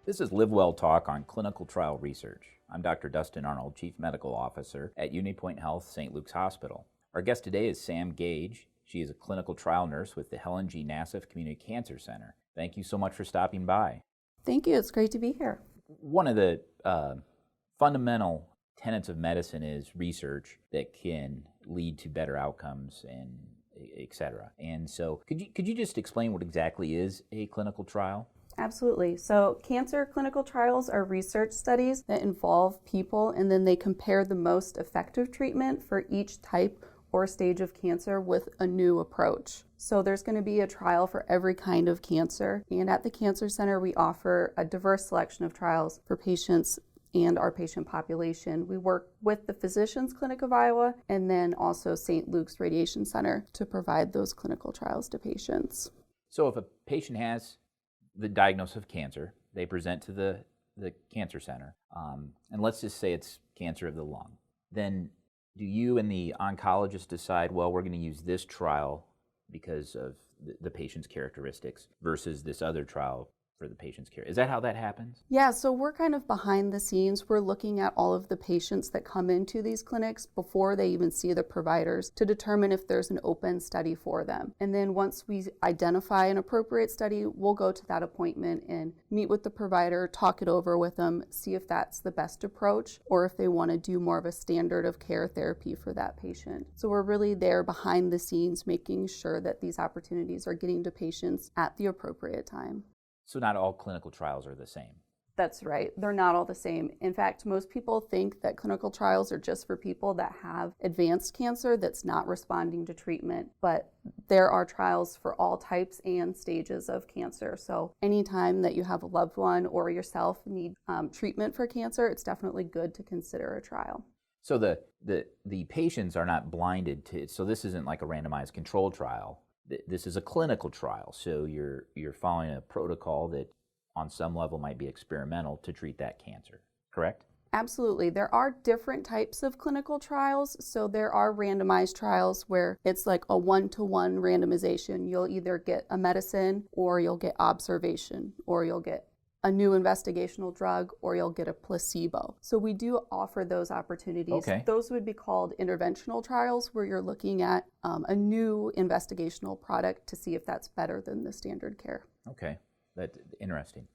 This is LiveWell Talk on clinical trial research. I'm Dr. Dustin Arnold, Chief Medical Officer at UnityPoint Health St. Luke's Hospital. Our guest today is Sam Gage. She is a clinical trial nurse with the Helen G. Nassif Community Cancer Center. Thank you so much for stopping by. Thank you. It's great to be here. One of the fundamental tenets of medicine is research that can lead to better outcomes and et cetera. And so could you just explain what exactly is a clinical trial? Absolutely. So cancer clinical trials are research studies that involve people, and then they compare the most effective treatment for each type or stage of cancer with a new approach. So there's going to be a trial for every kind of cancer. And at the Cancer Center, we offer a diverse selection of trials for patients and our patient population. We work with the Physicians Clinic of Iowa and then also St. Luke's Radiation Center to provide those clinical trials to patients. So if a patient has the diagnosis of cancer, they present to the cancer center, and let's just say it's cancer of the lung. Then do you and the oncologist decide, well, we're going to use this trial because of the patient's characteristics versus this other trial for the patient's care? Is that how that happens? Yeah, so we're kind of behind the scenes. We're looking at all of the patients that come into these clinics before they even see the providers to determine if there's an open study for them. And then once we identify an appropriate study, we'll go to that appointment and meet with the provider, talk it over with them, see if that's the best approach or if they want to do more of a standard of care therapy for that patient. So we're really there behind the scenes making sure that these opportunities are getting to patients at the appropriate time. So not all clinical trials are the same. That's right. They're not all the same. In fact, most people think that clinical trials are just for people that have advanced cancer that's not responding to treatment, but there are trials for all types and stages of cancer. So anytime that you have a loved one or yourself need treatment for cancer, it's definitely good to consider a trial. So the patients are not blinded to, so this isn't like a randomized control trial. This is a clinical trial, so you're following a protocol that on some level might be experimental to treat that cancer, correct? Absolutely. There are different types of clinical trials. So there are randomized trials where it's like a one-to-one randomization. You'll either get a medicine or you'll get observation or you'll get a new investigational drug, or you'll get a placebo. So we do offer those opportunities. Okay. Those would be called interventional trials, where you're looking at a new investigational product to see if that's better than the standard care. Okay, that's interesting.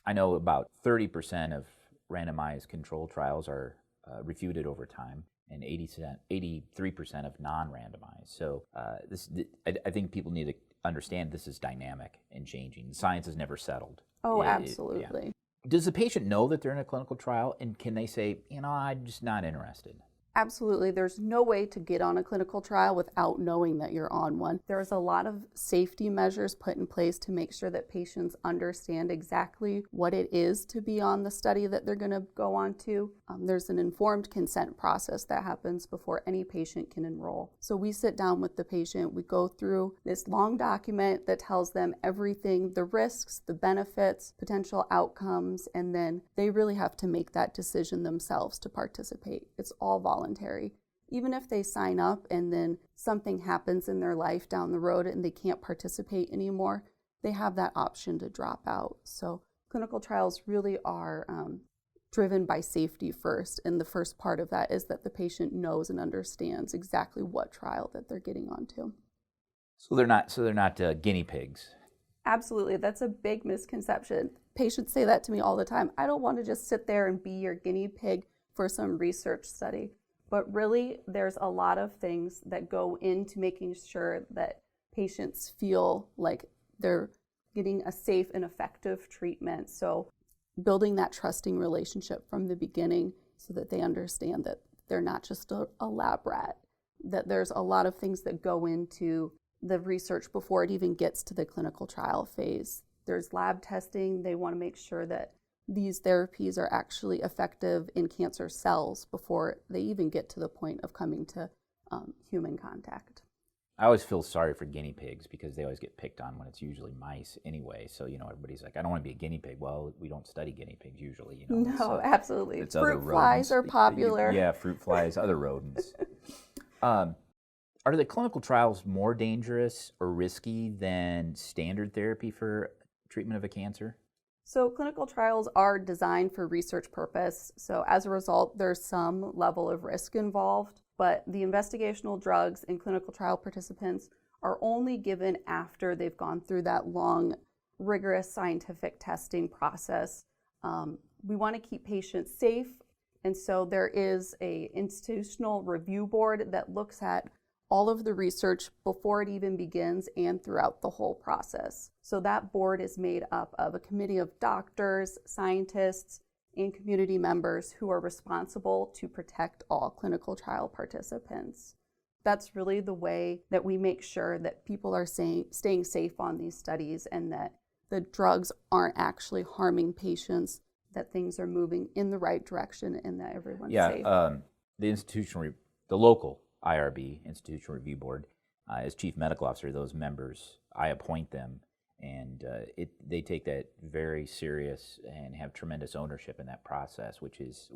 I know about 30% of randomized control trials are refuted over time, and 83% of non-randomized. So I think people need to understand this is dynamic and changing. Science is never settled. Oh, absolutely. Yeah. Does the patient know that they're in a clinical trial, and can they say, I'm just not interested? Absolutely. There's no way to get on a clinical trial without knowing that you're on one. There's a lot of safety measures put in place to make sure that patients understand exactly what it is to be on the study that they're going to go on to. There's an informed consent process that happens before any patient can enroll. So we sit down with the patient, we go through this long document that tells them everything, the risks, the benefits, potential outcomes, and then they really have to make that decision themselves to participate. It's all voluntary. Even if they sign up and then something happens in their life down the road and they can't participate anymore, they have that option to drop out. So clinical trials really are driven by safety first, and the first part of that is that the patient knows and understands exactly what trial that they're getting onto. So they're not guinea pigs. Absolutely. That's a big misconception. Patients say that to me all the time. I don't want to just sit there and be your guinea pig for some research study. But really, there's a lot of things that go into making sure that patients feel like they're getting a safe and effective treatment. So building that trusting relationship from the beginning so that they understand that they're not just a lab rat, that there's a lot of things that go into the research before it even gets to the clinical trial phase. There's lab testing. They want to make sure that these therapies are actually effective in cancer cells before they even get to the point of coming to human contact. I always feel sorry for guinea pigs because they always get picked on when it's usually mice anyway. So, everybody's like, I don't want to be a guinea pig. Well, we don't study guinea pigs usually, No, so absolutely. It's Fruit flies are popular. Yeah, fruit flies, other rodents. Are the clinical trials more dangerous or risky than standard therapy for treatment of a cancer? So clinical trials are designed for research purpose. So as a result, there's some level of risk involved, but the investigational drugs in clinical trial participants are only given after they've gone through that long, rigorous scientific testing process. We want to keep patients safe, and so there is an institutional review board that looks at all of the research before it even begins and throughout the whole process. So that board is made up of a committee of doctors, scientists, and community members who are responsible to protect all clinical trial participants. That's really the way that we make sure that people are staying safe on these studies and that the drugs aren't actually harming patients, that things are moving in the right direction and that everyone's safe. The local IRB, Institutional Review Board, as Chief Medical Officer, those members, I appoint them, and they take that very serious and have tremendous ownership in that process, which is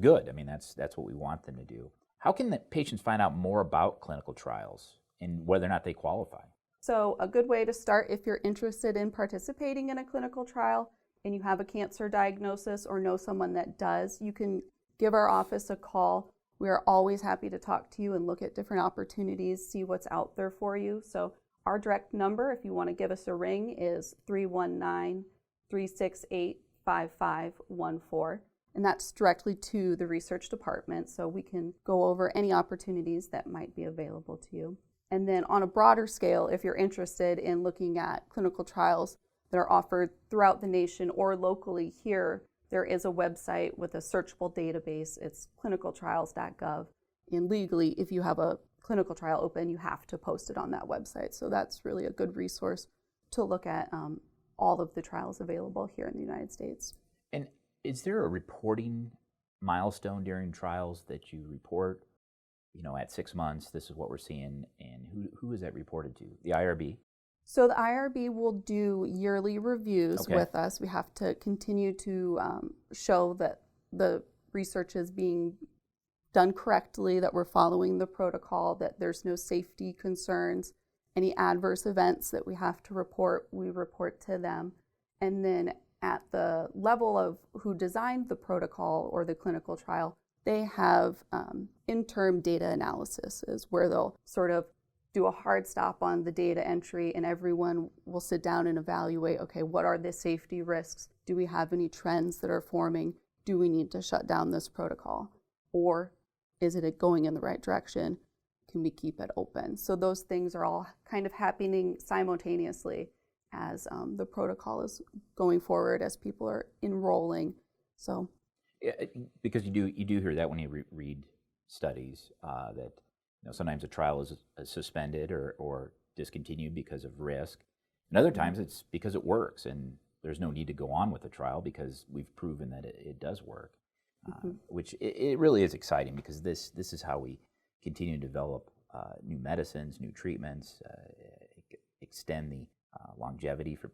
good. I mean, that's what we want them to do. How can the patients find out more about clinical trials and whether or not they qualify? So a good way to start, if you're interested in participating in a clinical trial and you have a cancer diagnosis or know someone that does, you can give our office a call. We are always happy to talk to you and look at different opportunities, see what's out there for you. So our direct number, if you want to give us a ring, is 319-368-5514. And that's directly to the research department, so we can go over any opportunities that might be available to you. And then on a broader scale, if you're interested in looking at clinical trials that are offered throughout the nation or locally here, there is a website with a searchable database. It's clinicaltrials.gov. And legally, if you have a clinical trial open, you have to post it on that website. So that's really a good resource to look at all of the trials available here in the United States. And is there a reporting milestone during trials that you report, at 6 months, this is what we're seeing, and who is that reported to? The IRB? So the IRB will do yearly reviews with us. We have to continue to show that the research is being done correctly, that we're following the protocol, that there's no safety concerns, any adverse events that we have to report, we report to them. And then at the level of who designed the protocol or the clinical trial, they have interim data analysis where they'll sort of do a hard stop on the data entry and everyone will sit down and evaluate, okay, what are the safety risks? Do we have any trends that are forming? Do we need to shut down this protocol? Or is it going in the right direction? Can we keep it open? So those things are all kind of happening simultaneously as the protocol is going forward, as people are enrolling. So, yeah, because you do hear that when you read studies that sometimes a trial is suspended or discontinued because of risk, and other times it's because it works and there's no need to go on with the trial because we've proven that it does work. Which it really is exciting because this is how we continue to develop new medicines, new treatments, extend the longevity for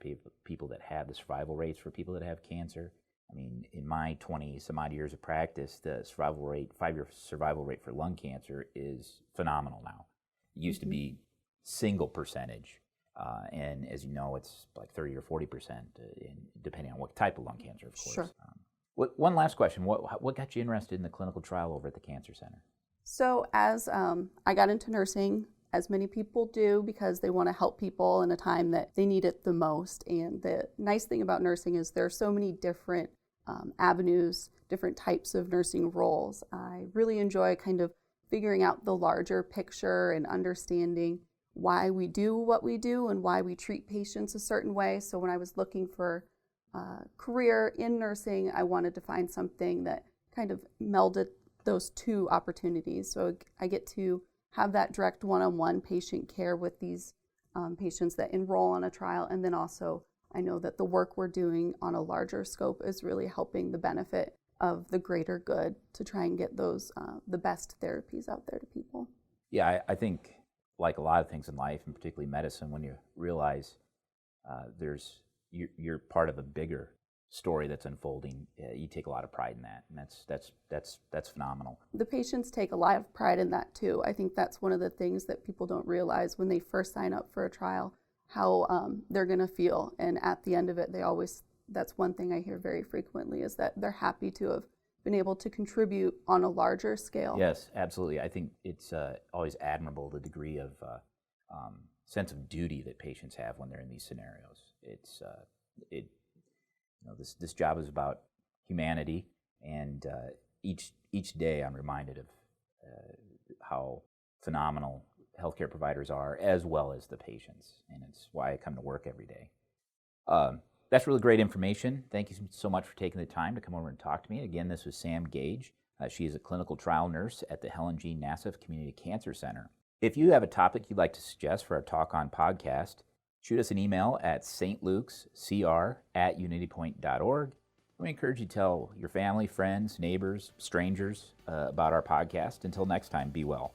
people that have the survival rates for people that have cancer. I mean, in my 20 some odd years of practice, the survival rate, 5-year survival rate for lung cancer is phenomenal now. It used to be single percentage, and as you know, it's like 30 or 40%, depending on what type of lung cancer, of course. Sure. One last question. What got you interested in the clinical trial over at the Cancer Center? So as I got into nursing, as many people do, because they want to help people in a time that they need it the most. And the nice thing about nursing is there are so many different avenues, different types of nursing roles. I really enjoy kind of figuring out the larger picture and understanding why we do what we do and why we treat patients a certain way. So when I was looking for career in nursing, I wanted to find something that kind of melded those two opportunities. So I get to have that direct one-on-one patient care with these patients that enroll on a trial, and then also I know that the work we're doing on a larger scope is really helping the benefit of the greater good to try and get those the best therapies out there to people. Yeah, I think like a lot of things in life, and particularly medicine, when you realize you're part of a bigger story that's unfolding, you take a lot of pride in that, and that's phenomenal. The patients take a lot of pride in that too. I think that's one of the things that people don't realize when they first sign up for a trial, how they're going to feel, and at the end of it, they always that's one thing I hear very frequently, is that they're happy to have been able to contribute on a larger scale. Yes, absolutely. I think it's always admirable the degree of sense of duty that patients have when they're in these scenarios. This job is about humanity, and each day I'm reminded of how phenomenal healthcare providers are, as well as the patients, and it's why I come to work every day. That's really great information. Thank you so much for taking the time to come over and talk to me. Again, this was Sam Gage. She is a clinical trial nurse at the Helen G. Nassif Community Cancer Center. If you have a topic you'd like to suggest for our Talk On podcast, shoot us an email at stlukescr@unitypoint.org. We encourage you to tell your family, friends, neighbors, strangers about our podcast. Until next time, be well.